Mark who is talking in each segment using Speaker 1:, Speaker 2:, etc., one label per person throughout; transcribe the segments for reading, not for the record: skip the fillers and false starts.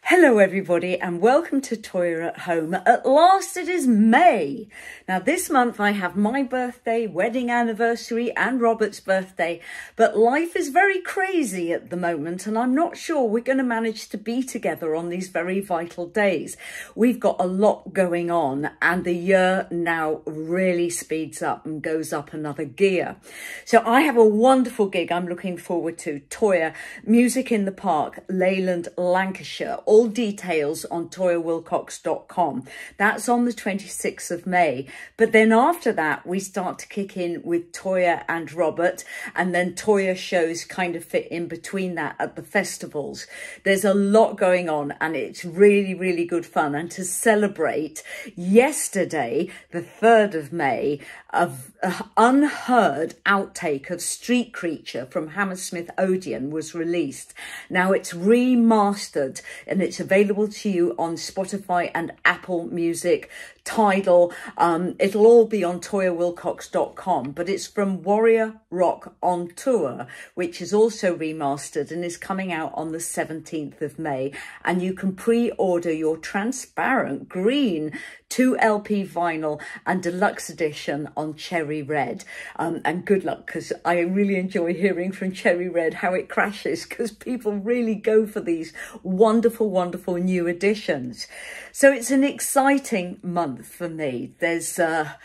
Speaker 1: Hello everybody and welcome to Toyah at Home. At last it is May. Now this month I have my birthday, wedding anniversary and Robert's birthday, but life is very crazy at the moment and I'm not sure we're going to manage to be together on these very vital days. We've got a lot going on and the year now really speeds up and goes up another gear. So I have a wonderful gig I'm looking forward to. Toyah, Music in the Park, Leyland, Lancashire. All details on toyahwilcox.com. That's on the 26th of May. But then after that, we start to kick in with Toyah and Robert, and then Toyah shows kind of fit in between that at the festivals. There's a lot going on and it's really, really good fun. And to celebrate, yesterday, the 3rd of May, an unheard outtake of Street Creature from Hammersmith Odeon was released. Now it's remastered and it's available to you on Spotify and Apple Music, Tidal. It'll all be on toyahwilcox.com, but it's from Warrior Rock on Tour, which is also remastered and is coming out on the 17th of May. And you can pre-order your transparent green 2LP vinyl and deluxe edition on Cherry Red. And good luck, because I really enjoy hearing from Cherry Red how it crashes, because people really go for these wonderful, wonderful new editions. So it's an exciting month for me. There's a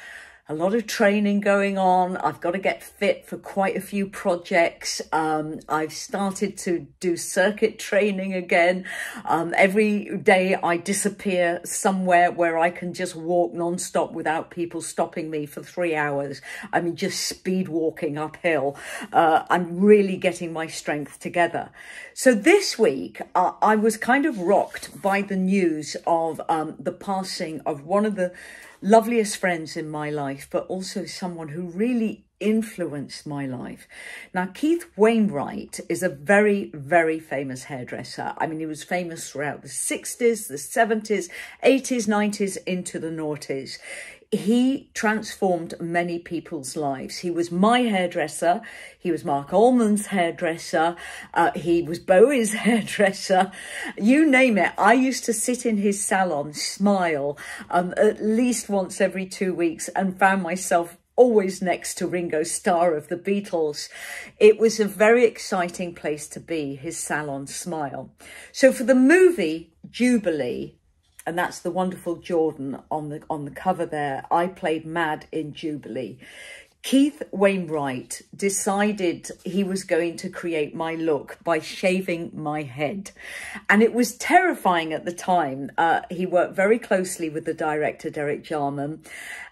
Speaker 1: lot of training going on. I've got to get fit for quite a few projects. I've started to do circuit training again. Every day I disappear somewhere where I can just walk non-stop without people stopping me for 3 hours. I mean, just speed walking uphill. I'm really getting my strength together. So this week, I was kind of rocked by the news of the passing of one of the loveliest friends in my life, but also someone who really influenced my life. Now, Keith Wainwright is a very, very famous hairdresser. I mean, he was famous throughout the 60s, the 70s, 80s, 90s, into the noughties. He transformed many people's lives. He was my hairdresser. He was Mark Allman's hairdresser. He was Bowie's hairdresser. You name it. I used to sit in his salon, smile, at least once every 2 weeks, and found myself always next to Ringo Starr of the Beatles. It was a very exciting place to be, his salon, Smile. So for the movie Jubilee, and that's the wonderful Jordan on the cover there, I played Mad in Jubilee. Keith Wainwright decided he was going to create my look by shaving my head. And it was terrifying at the time. He worked very closely with the director, Derek Jarman,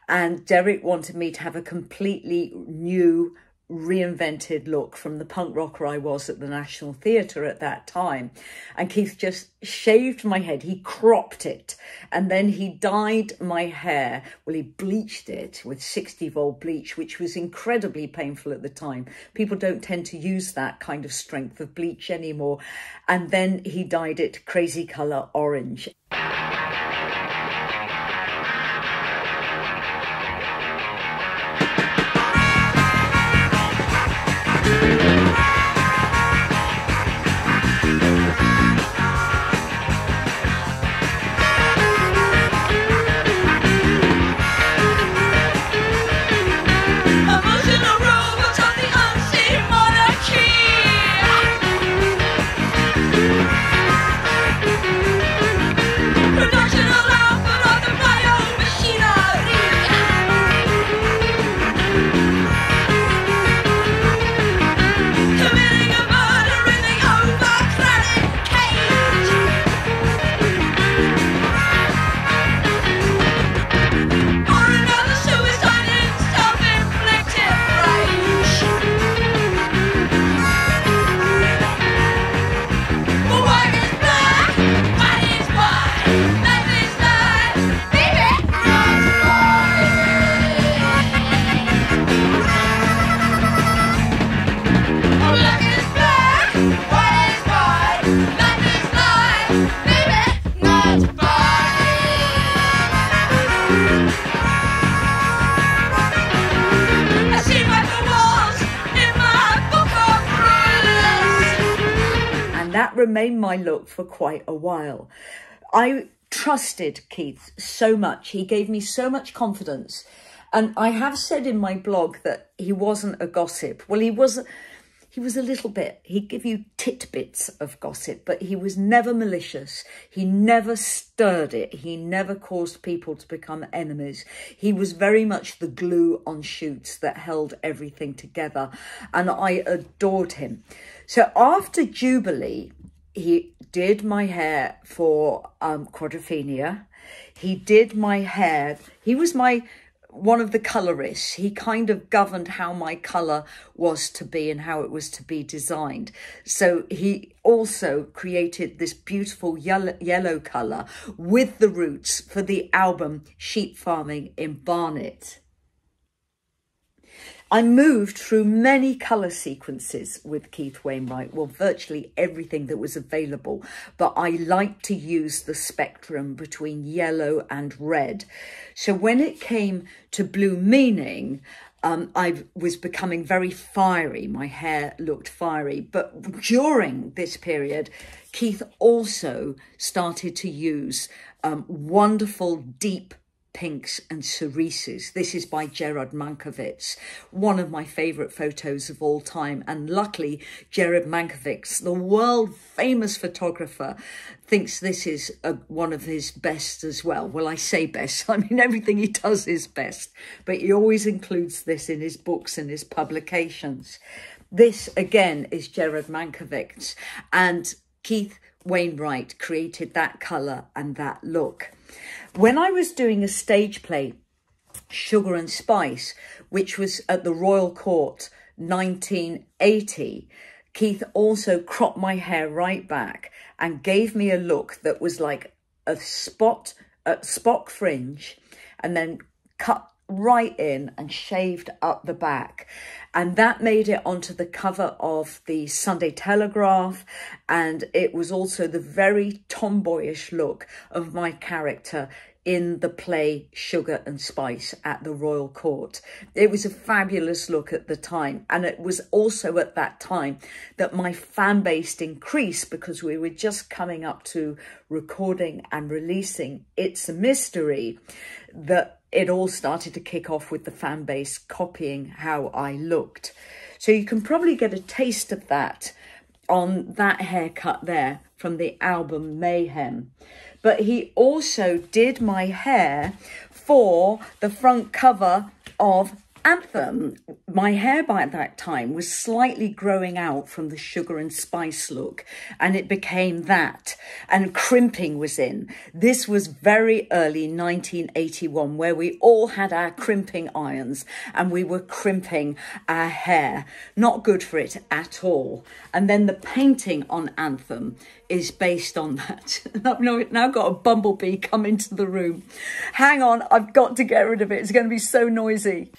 Speaker 1: and Derek wanted me to have a completely new, reinvented look from the punk rocker I was at the National Theatre at that time. And Keith just shaved my head. He cropped it and then he dyed my hair. Well, he bleached it with 60-volt bleach, which was incredibly painful at the time. People don't tend to use that kind of strength of bleach anymore. And then he dyed it crazy colour orange. and that remained my look for quite a while. I trusted Keith so much. He gave me so much confidence. And I have said in my blog that he wasn't a gossip. Well, he was a little bit. He'd give you titbits of gossip, but he was never malicious. He never stirred it. He never caused people to become enemies. He was very much the glue on shoots that held everything together, and I adored him. So after Jubilee, he did my hair for Quadrophenia. He did my hair. He was one of the colourists. He kind of governed how my colour was to be and how it was to be designed. So he also created this beautiful yellow colour with the roots for the album Sheep Farming in Barnet. I moved through many colour sequences with Keith Wainwright, well, virtually everything that was available, but I like to use the spectrum between yellow and red. So when it came to Blue Meaning, I was becoming very fiery. My hair looked fiery, but during this period, Keith also started to use wonderful deep pinks and cerises. This is by Jared Mankiewicz, one of my favourite photos of all time. And luckily, Jared Mankiewicz, the world famous photographer, thinks this is one of his best as well. Well, I say best, I mean everything he does is best, but he always includes this in his books and his publications. This again is Jared Mankiewicz, and Keith Wainwright created that colour and that look. When I was doing a stage play, Sugar and Spice, which was at the Royal Court 1980, Keith also cropped my hair right back and gave me a look that was like a Spock fringe, and then cut right in and shaved up the back, and that made it onto the cover of the Sunday Telegraph, and it was also the very tomboyish look of my character in the play Sugar and Spice at the Royal Court. It was a fabulous look at the time, and it was also at that time that my fan base increased, because we were just coming up to recording and releasing It's a Mystery, that it all started to kick off with the fan base copying how I looked. So you can probably get a taste of that on that haircut there from the album Mayhem. But he also did my hair for the front cover of Anthem. My hair by that time was slightly growing out from the Sugar and Spice look, and it became that, and crimping was in. This was very early 1981, where we all had our crimping irons and we were crimping our hair. Not good for it at all. And then the painting on Anthem is based on that. I've now got a bumblebee come into the room. Hang on, I've got to get rid of it. It's going to be so noisy.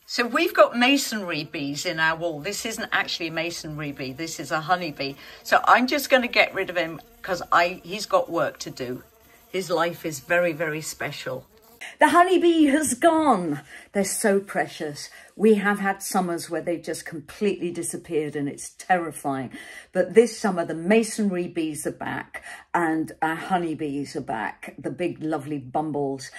Speaker 1: So we've got masonry bees in our wall. This isn't actually a masonry bee. This is a honeybee. So I'm just going to get rid of him because he's got work to do. His life is very, very special. The honeybee has gone. They're so precious. We have had summers where they've just completely disappeared, and it's terrifying. But this summer, the masonry bees are back and our honeybees are back. The big, lovely bumbles.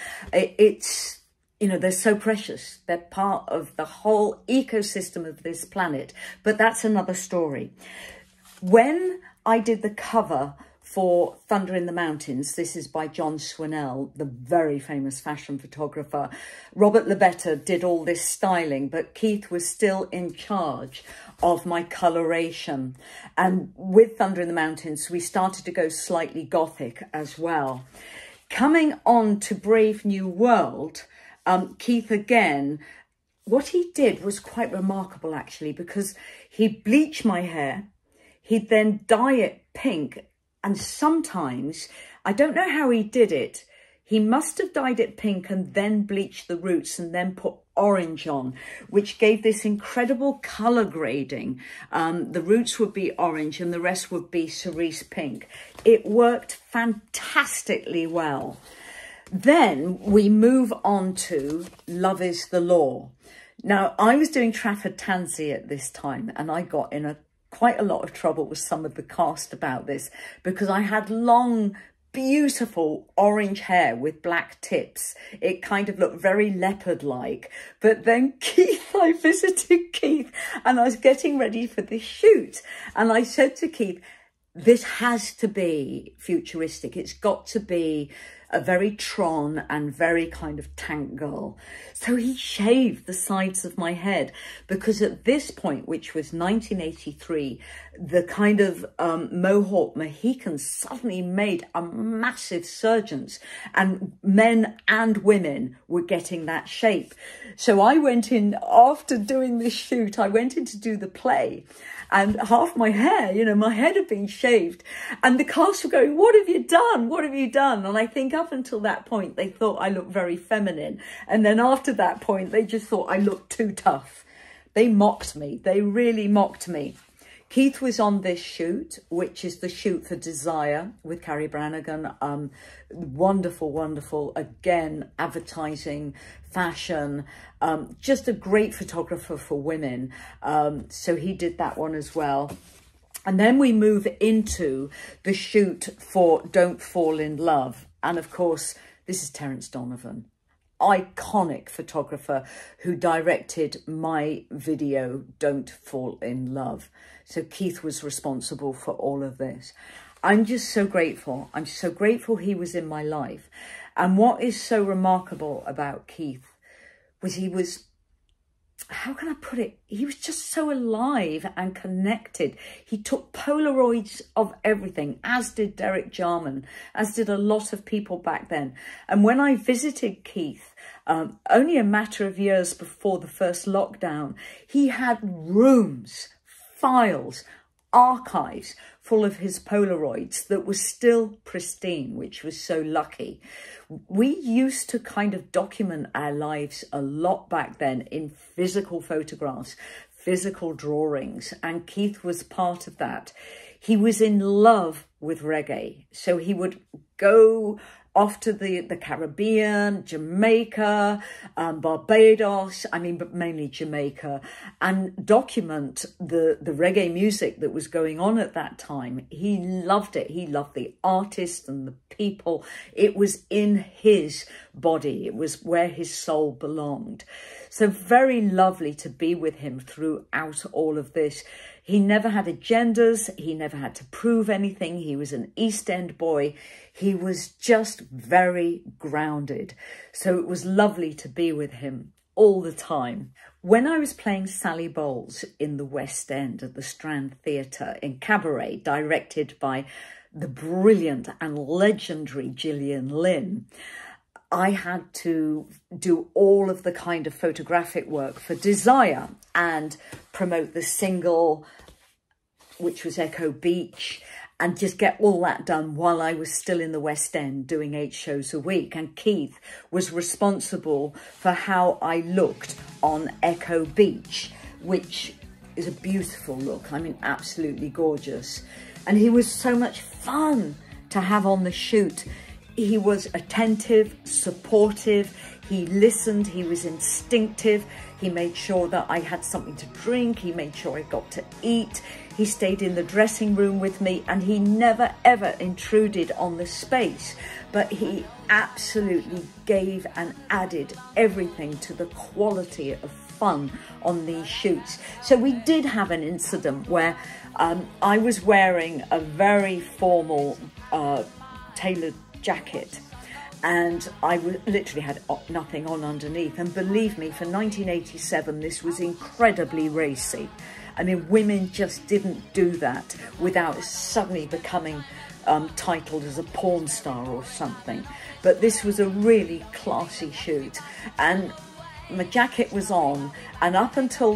Speaker 1: You know, they're so precious. They're part of the whole ecosystem of this planet. But that's another story. When I did the cover for Thunder in the Mountains, this is by John Swinnell, the very famous fashion photographer. Robert Lebetta did all this styling, but Keith was still in charge of my coloration. And with Thunder in the Mountains, we started to go slightly gothic as well. Coming on to Brave New World, Keith again, what he did was quite remarkable actually, because he'd bleach my hair, he'd then dye it pink, and sometimes, I don't know how he did it, he must have dyed it pink and then bleached the roots and then put orange on, which gave this incredible colour grading. The roots would be orange and the rest would be cerise pink. It worked fantastically well. Then we move on to Love is the Law. Now, I was doing Trafford Tansy at this time, and I got in quite a lot of trouble with some of the cast about this, because I had long, beautiful orange hair with black tips. It kind of looked very leopard-like. But then I visited Keith and I was getting ready for this shoot. And I said to Keith, this has to be futuristic. It's got to be a very Tron and very kind of tank girl. So he shaved the sides of my head, because at this point, which was 1983, the kind of Mohawk Mohicans suddenly made a massive surgence, and men and women were getting that shape. So I went in, after doing this shoot, I went in to do the play, and half my hair, you know, my head had been shaved, and the cast were going, what have you done? What have you done? And I think up until that point, they thought I looked very feminine. And then after that point, they just thought I looked too tough. They mocked me. They really mocked me. Keith was on this shoot, which is the shoot for Desire with Carrie Brannigan. Wonderful, wonderful. Again, advertising, fashion, just a great photographer for women. So he did that one as well. And then we move into the shoot for Don't Fall in Love. And of course, this is Terence Donovan, iconic photographer who directed my video, Don't Fall in Love. So Keith was responsible for all of this. I'm just so grateful. I'm so grateful he was in my life. And what is so remarkable about Keith was he was, how can I put it? He was just so alive and connected. He took Polaroids of everything, as did Derek Jarman, as did a lot of people back then. And when I visited Keith, only a matter of years before the first lockdown, he had rooms, files, archives full of his Polaroids that was still pristine, which was so lucky. We used to kind of document our lives a lot back then in physical photographs, physical drawings, and Keith was part of that. He was in love with reggae, so he would go off to the Caribbean, Jamaica, Barbados, I mean, but mainly Jamaica, and document the reggae music that was going on at that time. He loved it. He loved the artists and the people. It was in his body. It was where his soul belonged. So very lovely to be with him throughout all of this. He never had agendas. He never had to prove anything. He was an East End boy. He was just very grounded. So it was lovely to be with him all the time. When I was playing Sally Bowles in the West End at the Strand Theatre in Cabaret, directed by the brilliant and legendary Gillian Lynn, I had to do all of the kind of photographic work for Desire and promote the single, which was Echo Beach, and just get all that done while I was still in the West End doing 8 shows a week. And Keith was responsible for how I looked on Echo Beach, which is a beautiful look. I mean, absolutely gorgeous. And he was so much fun to have on the shoot. He was attentive, supportive, he listened, he was instinctive, he made sure that I had something to drink, he made sure I got to eat, he stayed in the dressing room with me, and he never ever intruded on the space, but he absolutely gave and added everything to the quality of fun on these shoots. So we did have an incident where I was wearing a very formal tailored jacket, and I literally had nothing on underneath. And believe me, for 1987, this was incredibly racy. I mean, women just didn't do that without suddenly becoming titled as a porn star or something. But this was a really classy shoot, and my jacket was on, and up until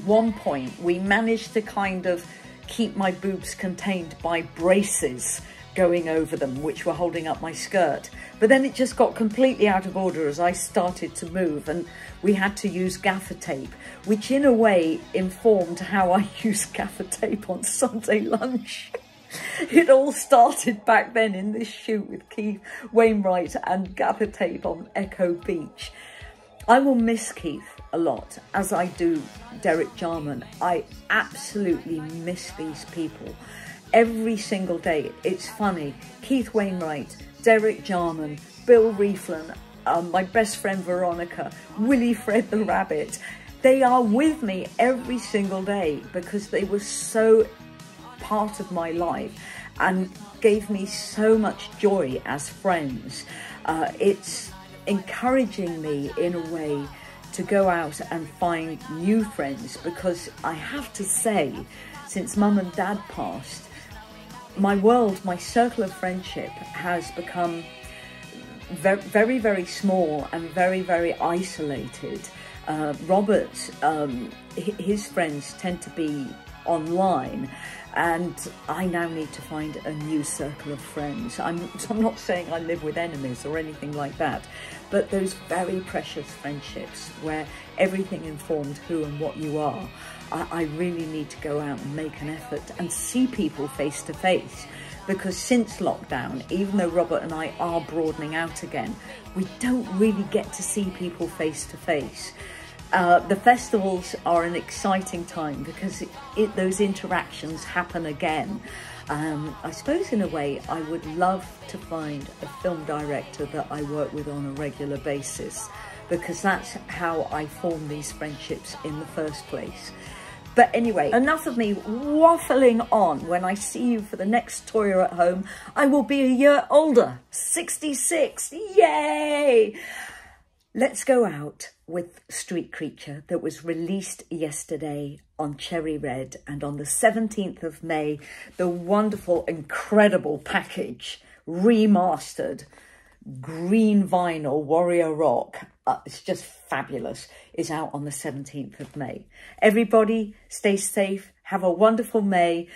Speaker 1: one point, we managed to kind of keep my boobs contained by braces going over them, which were holding up my skirt. But then it just got completely out of order as I started to move, and we had to use gaffer tape, which in a way informed how I used gaffer tape on Sunday lunch. It all started back then in this shoot with Keith Wainwright and gaffer tape on Echo Beach. I will miss Keith. a lot, as I do Derek Jarman. I absolutely miss these people every single day. It's funny. Keith Wainwright, Derek Jarman, Bill Reeflin, my best friend Veronica, Willie Fred the Rabbit. They are with me every single day because they were so part of my life and gave me so much joy as friends. It's encouraging me in a way to go out and find new friends, because I have to say, since Mum and Dad passed, my world, my circle of friendship has become very, very small and very, very isolated. Robert, his friends tend to be online, and I now need to find a new circle of friends. I'm not saying I live with enemies or anything like that, but those very precious friendships where everything informed who and what you are, I really need to go out and make an effort and see people face to face. Because since lockdown, even though Robert and I are broadening out again, we don't really get to see people face to face. The festivals are an exciting time because those interactions happen again. I suppose in a way I would love to find a film director that I work with on a regular basis, because that's how I form these friendships in the first place. But anyway, enough of me waffling on. When I see you for the next Toyah at Home, I will be a year older, 66, yay! Let's go out with Street Creature, that was released yesterday on Cherry Red, and on the 17th of May, the wonderful, incredible package, remastered, green vinyl, Warrior Rock, it's just fabulous, is out on the 17th of May. Everybody stay safe, have a wonderful May.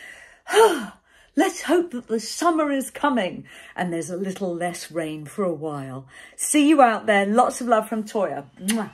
Speaker 1: Let's hope that the summer is coming and there's a little less rain for a while. See you out there. Lots of love from Toyah. Mwah.